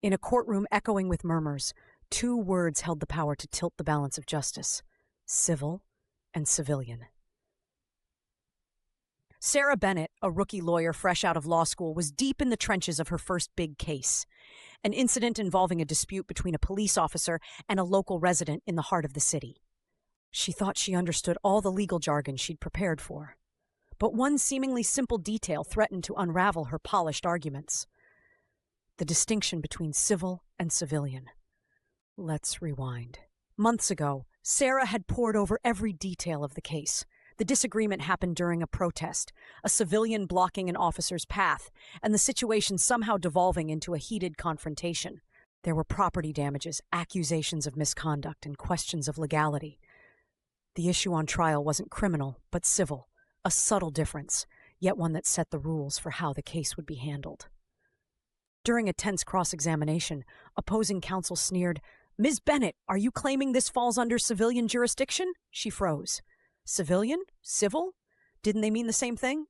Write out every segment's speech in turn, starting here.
In a courtroom echoing with murmurs, two words held the power to tilt the balance of justice: civil and civilian. Sarah Bennett, a rookie lawyer fresh out of law school, was deep in the trenches of her first big case, an incident involving a dispute between a police officer and a local resident in the heart of the city. She thought she understood all the legal jargon she'd prepared for, but one seemingly simple detail threatened to unravel her polished arguments: the distinction between civil and civilian. Let's rewind. Months ago, Sarah had pored over every detail of the case. The disagreement happened during a protest, a civilian blocking an officer's path, and the situation somehow devolving into a heated confrontation. There were property damages, accusations of misconduct, and questions of legality. The issue on trial wasn't criminal, but civil, a subtle difference, yet one that set the rules for how the case would be handled. During a tense cross-examination, opposing counsel sneered, "Ms. Bennett, are you claiming this falls under civilian jurisdiction?" She froze. Civilian? Civil? Didn't they mean the same thing?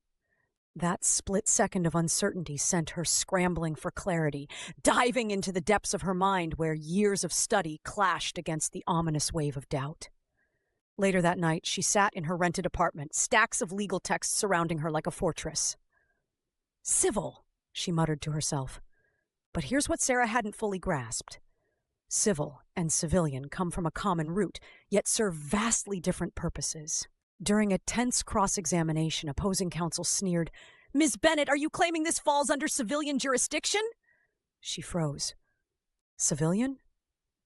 That split second of uncertainty sent her scrambling for clarity, diving into the depths of her mind where years of study clashed against the ominous wave of doubt. Later that night, she sat in her rented apartment, stacks of legal texts surrounding her like a fortress. Civil, she muttered to herself. But here's what Sarah hadn't fully grasped. Civil and civilian come from a common root, yet serve vastly different purposes. During a tense cross-examination, opposing counsel sneered, "Ms. Bennett, are you claiming this falls under civilian jurisdiction?" She froze. Civilian?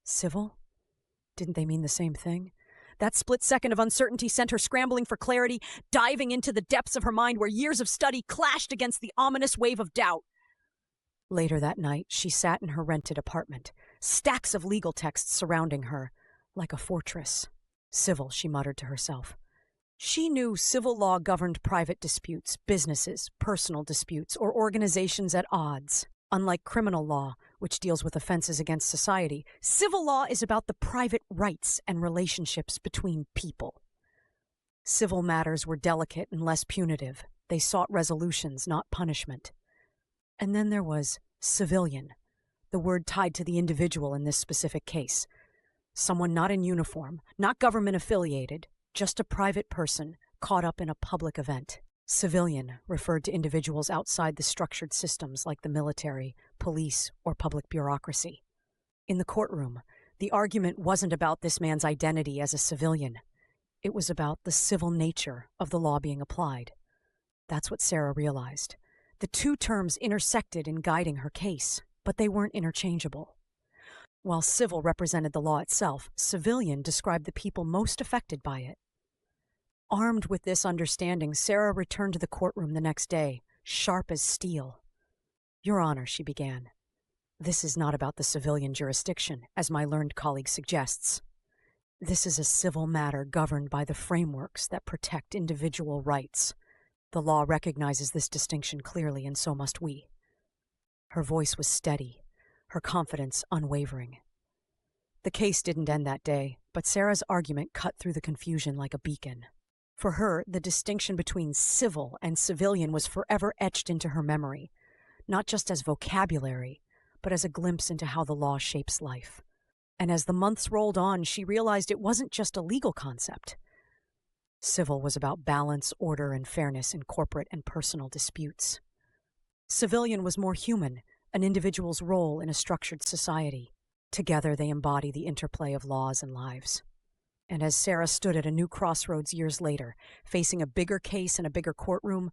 Civil? Didn't they mean the same thing? That split second of uncertainty sent her scrambling for clarity, diving into the depths of her mind where years of study clashed against the ominous wave of doubt. Later that night, she sat in her rented apartment, stacks of legal texts surrounding her, like a fortress. Civil, she muttered to herself. She knew civil law governed private disputes, businesses, personal disputes, or organizations at odds. Unlike criminal law, which deals with offenses against society, civil law is about the private rights and relationships between people. Civil matters were delicate and less punitive. They sought resolutions, not punishment. And then there was civilian, the word tied to the individual in this specific case. Someone not in uniform, not government affiliated, just a private person caught up in a public event. Civilian referred to individuals outside the structured systems like the military, police, or public bureaucracy. In the courtroom, the argument wasn't about this man's identity as a civilian. It was about the civil nature of the law being applied. That's what Sarah realized. The two terms intersected in guiding her case, but they weren't interchangeable. While civil represented the law itself, civilian described the people most affected by it. Armed with this understanding, Sarah returned to the courtroom the next day, sharp as steel. "Your Honor," she began, "this is not about the civilian jurisdiction, as my learned colleague suggests. This is a civil matter governed by the frameworks that protect individual rights. The law recognizes this distinction clearly, and so must we." Her voice was steady, her confidence unwavering. The case didn't end that day, but Sarah's argument cut through the confusion like a beacon. For her, the distinction between civil and civilian was forever etched into her memory, not just as vocabulary, but as a glimpse into how the law shapes life. And as the months rolled on, she realized it wasn't just a legal concept. Civil was about balance, order, and fairness in corporate and personal disputes. Civilian was more human, an individual's role in a structured society. Together they embody the interplay of laws and lives. And as Sarah stood at a new crossroads years later, facing a bigger case in a bigger courtroom,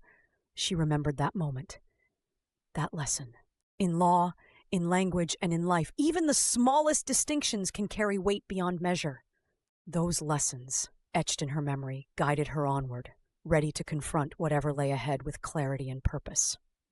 she remembered that moment, that lesson. In law, in language, and in life, even the smallest distinctions can carry weight beyond measure. Those lessons, etched in her memory, guided her onward, ready to confront whatever lay ahead with clarity and purpose.